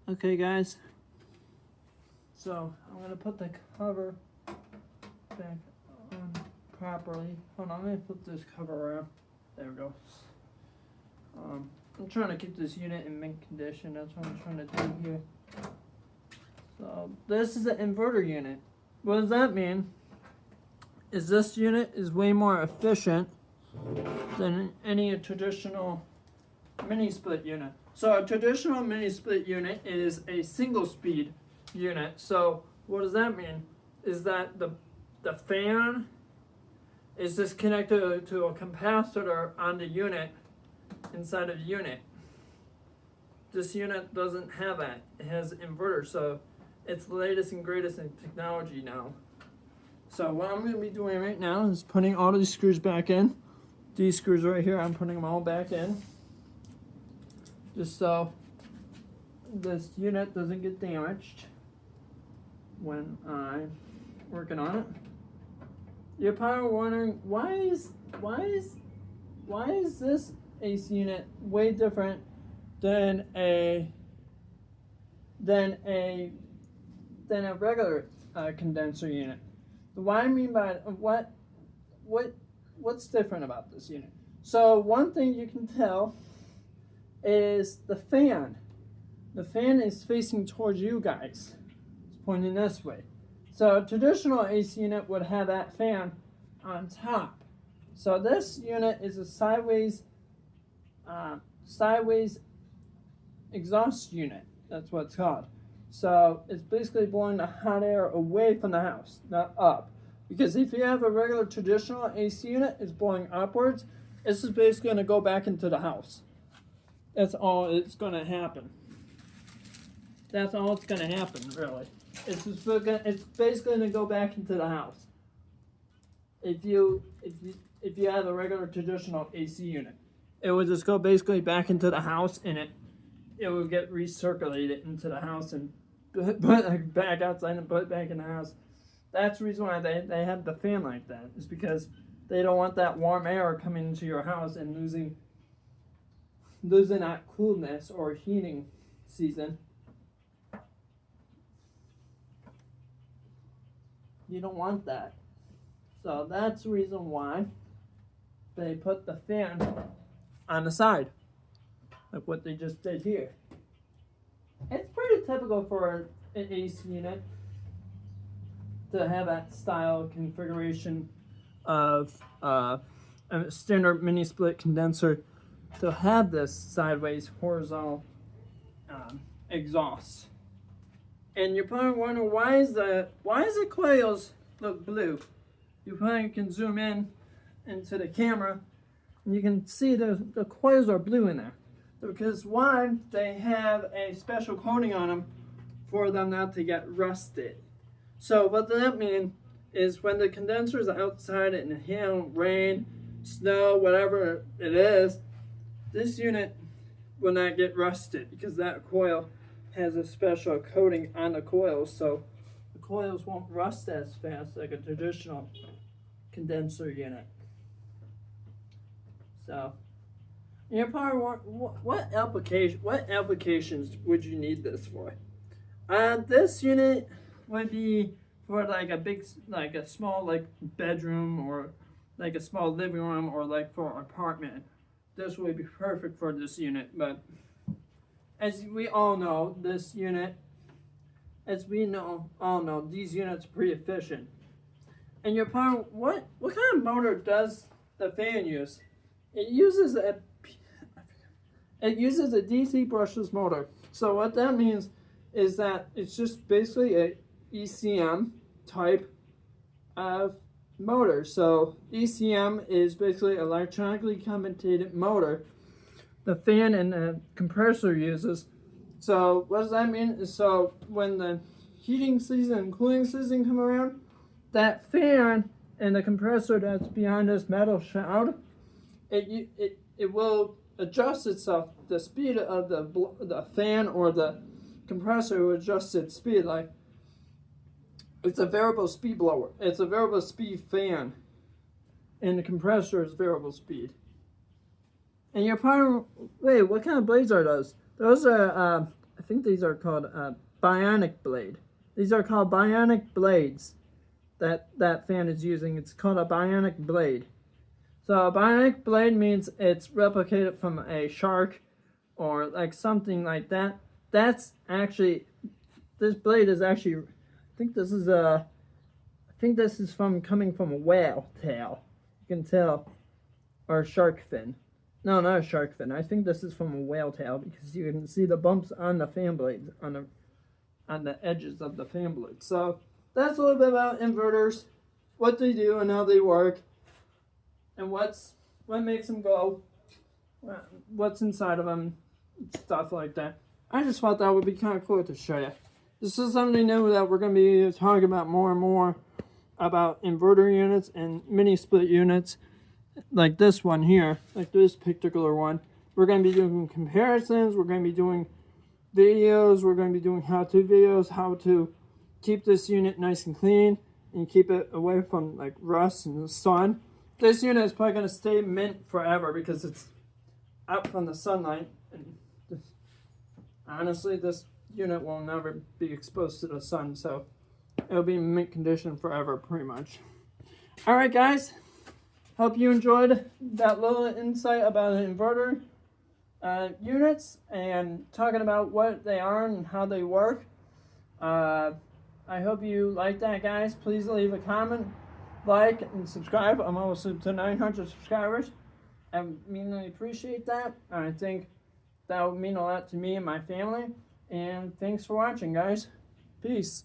Okay guys, so I'm going to put the cover back on properly. Hold on, let me flip this cover around. There we go. I'm trying to keep this unit in mint condition, that's what I'm trying to do here. So this is an inverter unit. What does that mean? Is this unit is way more efficient than any traditional mini split unit. So a traditional mini split unit is a single speed unit. So what does that mean? Is that the fan is just connected to a capacitor on the unit inside of the unit. This unit doesn't have that. It has inverter, so it's the latest and greatest in technology now. So what I'm going to be doing right now is putting all these screws back in. These screws right here, I'm putting them all back in. Just so this unit doesn't get damaged when I'm working on it. You're probably wondering why is this AC unit way different than a regular condenser unit. What I mean by what's different about this unit? So one thing you can tell is the fan. The fan is facing towards you guys. It's pointing this way. So a traditional AC unit would have that fan on top. So this unit is a sideways exhaust unit. That's what it's called. So it's basically blowing the hot air away from the house, not up. Because if you have a regular traditional AC unit, it's blowing upwards. This is basically going to go back into the house. That's all it's going to happen. That's all it's going to happen, really. It's basically going to go back into the house. If you have a regular traditional AC unit, it would just go basically back into the house, and it will get recirculated into the house and put it back outside and put it back in the house. That's the reason why they have the fan like that. Is because they don't want that warm air coming into your house and losing that coolness or heating season. You don't want that. So that's the reason why they put the fan on the side, like what they just did here. It's pretty typical for an AC unit to have that style configuration of a standard mini split condenser, to have this sideways horizontal exhaust. And you're probably wondering why is the coils look blue? You probably can zoom in into the camera and you can see the coils are blue in there. Because one, they have a special coating on them for them not to get rusted. So what that means is when the condenser is outside in hail, rain, snow, whatever it is, this unit will not get rusted because that coil has a special coating on the coils, so the coils won't rust as fast like a traditional condenser unit. So you're probably wondering, what applications would you need this for? This unit would be for like a small bedroom, or like a small living room, or like for an apartment. This would be perfect for this unit. But as we all know, these units are pretty efficient. And you're probably, what kind of motor does the fan use? It uses a DC brushless motor. So what that means is that it's just basically a ECM type of motor. So ECM is basically electronically commutated motor the fan and the compressor uses. So what does that mean? So when the heating season and cooling season come around, that fan and the compressor that's behind this metal shroud, it will adjust itself. The speed of the fan or the compressor will adjust its speed. Like, it's a variable speed blower. It's a variable speed fan, and the compressor is variable speed. And you're probably, wait, what kind of blades are those? Those are think these are called bionic blade. These are called bionic blades that fan is using. It's called a bionic blade. So a bionic blade means it's replicated from a shark or like something like that. That's actually, this blade is actually, I think this is from coming from a whale tail. You can tell, or a shark fin. No, not a shark fin. I think this is from a whale tail because you can see the bumps on the fan blades, on the edges of the fan blades. So that's a little bit about inverters, what they do and how they work, and what makes them go, what's inside of them, stuff like that. I just thought that would be kind of cool to show you. This is something new that we're going to be talking about more and more, about inverter units and mini split units, like this one here, like this particular one. We're going to be doing comparisons, we're going to be doing videos, we're going to be doing how-to videos, how to keep this unit nice and clean and keep it away from like rust and the sun. This unit is probably going to stay mint forever because it's out from the sunlight, and honestly this unit will never be exposed to the sun, so it'll be in mint condition forever pretty much. Alright guys, hope you enjoyed that little insight about inverter units and talking about what they are and how they work. I hope you like that, guys. Please leave a comment, like, and subscribe. I'm almost up to 900 subscribers. I really appreciate that. I think that would mean a lot to me and my family. And thanks for watching, guys. Peace.